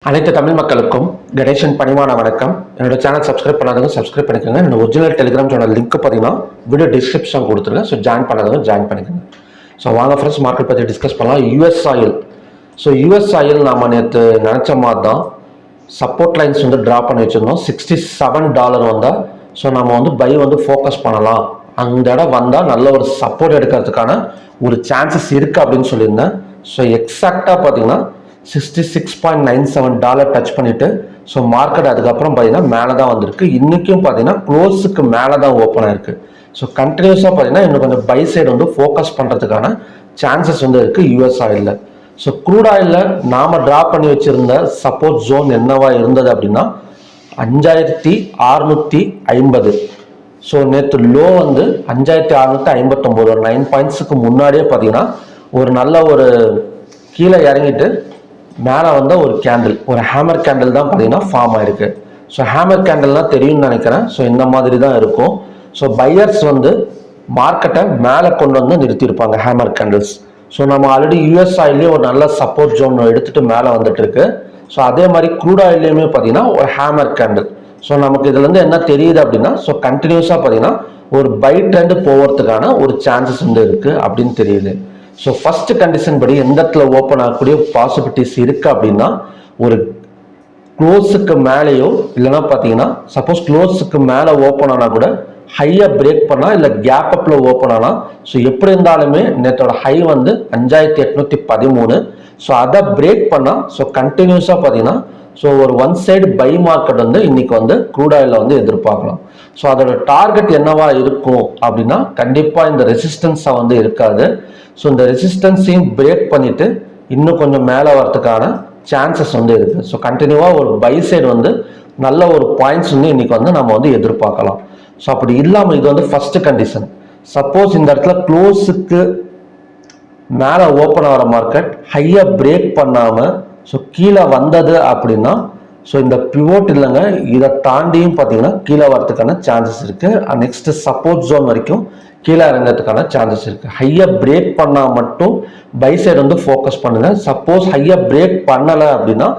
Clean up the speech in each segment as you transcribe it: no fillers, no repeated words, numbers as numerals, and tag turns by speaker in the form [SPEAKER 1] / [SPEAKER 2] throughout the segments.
[SPEAKER 1] அனைத்து தமிழ் மக்களுக்கும் கணேசன் பணிவான வணக்கம். என்னோட சேனல் சப்ஸ்கிரைப் பண்ணாதவங்க சப்ஸ்கிரைப் பண்ணிக்கோங்க. என்னோட ஒரிஜினல் டெலிகிராம் சேனல் லிங்க் பார்த்தீங்கன்னா வீடியோ டிஸ்கிரிப்ஷன் கொடுத்துருங்க. ஸோ ஜாயின் பண்ணாதவங்க ஜாயின் பண்ணிக்கோங்க. ஸோ வாங்க ஃப்ரெண்ட்ஸ், மார்க்கெட் பற்றி டிஸ்கஸ் பண்ணலாம். US oil. So US oil நாம் நேற்று நினச்ச மாதிரி தான் சப்போர்ட் லைன்ஸ் வந்து ட்ரா பண்ணி வச்சுருந்தோம். $67 வந்தால் ஸோ நம்ம வந்து பை வந்து ஃபோக்கஸ் பண்ணலாம். அந்த இடம் வந்தால் நல்ல ஒரு சப்போர்ட் எடுக்கிறதுக்கான ஒரு சான்சஸ் இருக்குது அப்படின்னு சொல்லியிருந்தேன். ஸோ எக்ஸாக்டாக பார்த்தீங்கன்னா $66.97 டச் பண்ணிட்டு ஸோ மார்க்கெட் அதுக்கப்புறம் பார்த்தீங்கன்னா மேலே தான் வந்திருக்கு. இன்றைக்கும் பார்த்தீங்கன்னா க்ளோஸுக்கு மேலே தான் ஓப்பன் ஆயிருக்கு. ஸோ கண்டினியூஸாக பார்த்தீங்கன்னா இன்னும் கொஞ்சம் பை சைடு வந்து ஃபோக்கஸ் பண்ணுறதுக்கான சான்சஸ் வந்து இருக்குது யூஎஸ் ஆயிலில். ஸோ க்ரூட் ஆயிலில் நாம் ட்ரா பண்ணி வச்சுருந்த சப்போர்ட் ஜோன் என்னவா இருந்தது அப்படின்னா 5650. ஸோ நேற்று லோ வந்து 5659, ஒரு 9 பாயிண்ட்ஸுக்கு முன்னாடியே பார்த்தீங்கன்னா ஒரு நல்ல ஒரு கீழே இறங்கிட்டு மேலே வந்த ஒரு கேண்டில், ஒரு ஹேமர் கேண்டில் தான் பார்த்தீங்கன்னா ஃபார்ம் ஆயிருக்கு. ஸோ ஹேமர் கேண்டில்னால் தெரியும்னு நினைக்கிறேன். ஸோ இந்த மாதிரி தான் இருக்கும். ஸோ பையர்ஸ் வந்து மார்க்கெட்டை மேலே கொண்டு வந்து நிறுத்தியிருப்பாங்க ஹேமர் கேண்டில்ஸ். ஸோ நம்ம ஆல்ரெடி யூஎஸ் ஆயிலே ஒரு நல்ல சப்போர்ட் ஜோன் எடுத்துகிட்டு மேலே வந்துட்டு இருக்கு. ஸோ அதே மாதிரி க்ரூட் ஆயிலையுமே பார்த்தீங்கன்னா ஒரு ஹேமர் கேண்டில். ஸோ நமக்கு இதுலேருந்து என்ன தெரியுது அப்படின்னா ஸோ கண்டினியூஸாக பார்த்தீங்கன்னா ஒரு பை ட்ரெண்ட் போகிறதுக்கான ஒரு சான்சஸ் வந்து இருக்குது அப்படின்னு தெரியுது. ஸோ ஃபர்ஸ்ட் கண்டிஷன் படி எந்த இடத்துல ஓப்பன் ஆகக்கூடிய பாசிபிலிட்டிஸ் இருக்கு அப்படின்னா ஒரு க்ளோஸுக்கு மேலேயோ இல்லைன்னா பார்த்தீங்கன்னா சப்போஸ் க்ளோஸுக்கு மேலே ஓப்பன் ஆனால் கூட ஹையாக பிரேக் பண்ணால் இல்லை கேப் அப்பில் ஓப்பன் ஆனால் ஸோ எப்படி இருந்தாலுமே நேற்றோட ஹை வந்து 5813. ஸோ அதை பிரேக் பண்ணால் ஸோ கண்டினியூஸாக பார்த்தீங்கன்னா ஸோ ஒரு ஒன் சைடு பை மார்க்கெட் வந்து இன்னைக்கு வந்து க்ரூட் ஆயிலில் வந்து எதிர்பார்க்கலாம். ஸோ அதோட டார்கெட் என்னவா இருக்கும் அப்படின்னா கண்டிப்பாக இந்த ரெசிஸ்டன்ஸை வந்து இருக்காது. ஸோ இந்த ரெசிஸ்டன்ஸையும் பிரேக் பண்ணிட்டு இன்னும் கொஞ்சம் மேலே வரதுக்கான சான்சஸ் வந்து இருக்குது. ஸோ கண்டினியூவாக ஒரு பை சைடு வந்து நல்ல ஒரு பாயிண்ட்ஸ் வந்து இன்னைக்கு வந்து நம்ம வந்து எதிர்பார்க்கலாம். ஸோ அப்படி இல்லாமல் இது வந்து ஃபர்ஸ்ட் கண்டிஷன். சப்போஸ் இந்த இடத்துல க்ளோஸுக்கு மேலே ஓப்பன் ஆகிற மார்க்கெட் ஹையாக பிரேக் பண்ணாமல் ஸோ கீழே வந்தது அப்படின்னா ஸோ இந்த பிவோட் இல்லைங்க, இதை தாண்டியும் பார்த்தீங்கன்னா கீழே வரதுக்கான சான்சஸ் இருக்குது. நெக்ஸ்ட் சப்போர்ட் ஜோன் வரைக்கும் கீழே இறங்கிறதுக்கான சான்சஸ் இருக்குது. ஹையாக பிரேக் பண்ணால் மட்டும் பை சைடு வந்து ஃபோக்கஸ் பண்ணுங்கள். சப்போஸ் ஹையாக பிரேக் பண்ணலை அப்படின்னா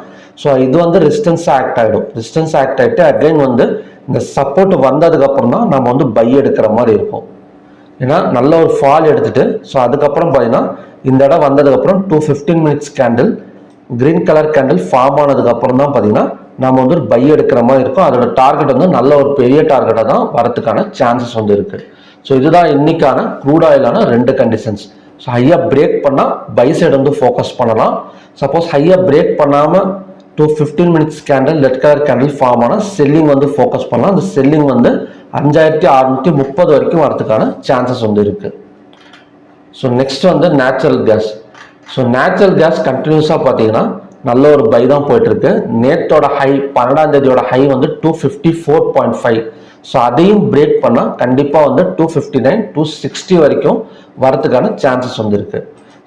[SPEAKER 1] ஸோ இது வந்து ரெசிஸ்டன்ஸ் ஆக்ட் ஆகிடும். ரெசிஸ்டன்ஸ் ஆக்ட் ஆகிட்டு அகைன் வந்து இந்த சப்போர்ட் வந்ததுக்கப்புறம் தான் நம்ம வந்து பை எடுக்கிற மாதிரி இருக்கும். ஏன்னா நல்ல ஒரு ஃபால் எடுத்துட்டு ஸோ அதுக்கப்புறம் பார்த்தீங்கன்னா இந்த இடம் வந்ததுக்கப்புறம் 215 minutes candle green colour candle form ஆனதுக்கு அப்புறம் தான் பார்த்தீங்கன்னா நம்ம வந்து ஒரு பை எடுக்கிற மாதிரி இருக்கும். அதோட டார்கெட் வந்து நல்ல ஒரு பெரிய டார்கெட்டாக தான் வரதுக்கான சான்சஸ் வந்து இருக்கு. ஸோ இதுதான் இன்னைக்கான க்ரூட் ஆயிலான ரெண்டு கண்டிஷன்ஸ். ஸோ ஹையாக பிரேக் பண்ணால் பை சைடு வந்து ஃபோக்கஸ் பண்ணலாம். சப்போஸ் ஹையாக பிரேக் பண்ணாமல் 215 minutes candle red colour candle form ஆனால் செல்லிங் வந்து ஃபோக்கஸ் பண்ணலாம். அந்த செல்லிங் வந்து 5630 வரைக்கும் வரதுக்கான சான்சஸ் வந்து இருக்கு. ஸோ நெக்ஸ்ட் வந்து natural gas. So natural gas கண்டினியூஸாக பார்த்தீங்கன்னா நல்ல ஒரு பை தான் போயிட்டு இருக்கு. நேற்றோட ஹை 12ஆம் தேதியோட ஹை வந்து 254.5. ஸோ அதையும் பிரேக் பண்ணால் கண்டிப்பாக வந்து 259 260 வரைக்கும் வரதுக்கான சான்சஸ் வந்து இருக்கு.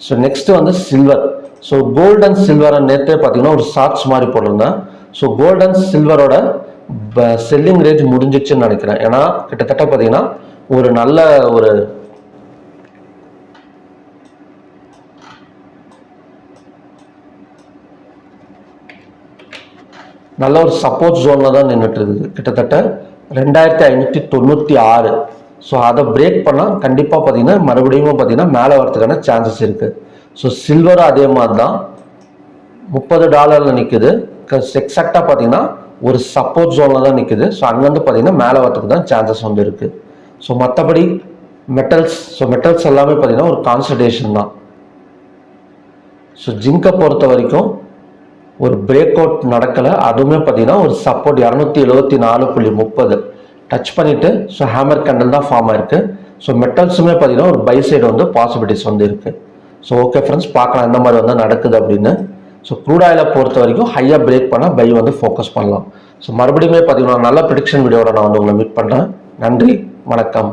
[SPEAKER 1] ஸோ நெக்ஸ்ட் வந்து சில்வர். ஸோ கோல்டு அண்ட் சில்வரை நேற்றே பார்த்தீங்கன்னா ஒரு ஷார்ட்ஸ் மாதிரி போட்டிருந்தேன். ஸோ கோல்டு அண்ட் சில்வரோட செல்லிங் ரேஞ்ச் முடிஞ்சிச்சுன்னு நினைக்கிறேன். ஏன்னா கிட்டத்தட்ட பார்த்தீங்கன்னா ஒரு நல்ல ஒரு சப்போர்ட் ஜோனில் தான் நின்றுட்டு இருக்குது. கிட்டத்தட்ட 2596. ஸோ அதை பிரேக் பண்ணால் கண்டிப்பாக பார்த்தீங்கன்னா மறுபடியும் பார்த்தீங்கன்னா மேலே வரதுக்கான சான்சஸ் இருக்குது. ஸோ சில்வரும் அதே மாதிரி தான் $30 நிற்குது. எக்ஸாக்டாக பார்த்தீங்கன்னா ஒரு சப்போர்ட் ஜோனில் தான் நிற்குது. ஸோ அங்கேருந்து பார்த்தீங்கன்னா மேலே வரதுக்கு தான் சான்சஸ் வந்து இருக்குது. ஸோ மற்றபடி மெட்டல்ஸ் எல்லாமே பார்த்தீங்கன்னா ஒரு கான்சன்ட்ரேஷன் தான். ஸோ ஜிங்கை பொறுத்த வரைக்கும் ஒரு பிரேக் அவுட் நடக்கலை. அதுவுமே பார்த்தீங்கன்னா ஒரு சப்போர்ட் 274.30 டச் பண்ணிட்டு ஸோ ஹேமர் கேண்டில் தான் ஃபார்ம் ஆயிருக்கு. ஸோ மெட்டல்ஸுமே பார்த்தீங்கன்னா ஒரு பை சைடு வந்து பாசிபிலிட்டிஸ் வந்து இருக்கு. ஸோ ஓகே ஃப்ரெண்ட்ஸ், பார்க்கலாம் எந்த மாதிரி வந்து நடக்குது அப்படின்னு. ஸோ க்ரூட் ஆயிலை பொறுத்த வரைக்கும் ஹையாக பிரேக் பண்ணால் பை வந்து ஃபோக்கஸ் பண்ணலாம். ஸோ மறுபடியுமே பார்த்தீங்கன்னா நல்ல ப்ரெடிக்ஷன் வீடியோட நான் வந்து உங்களை மீட் பண்ணுறேன். நன்றி, வணக்கம்.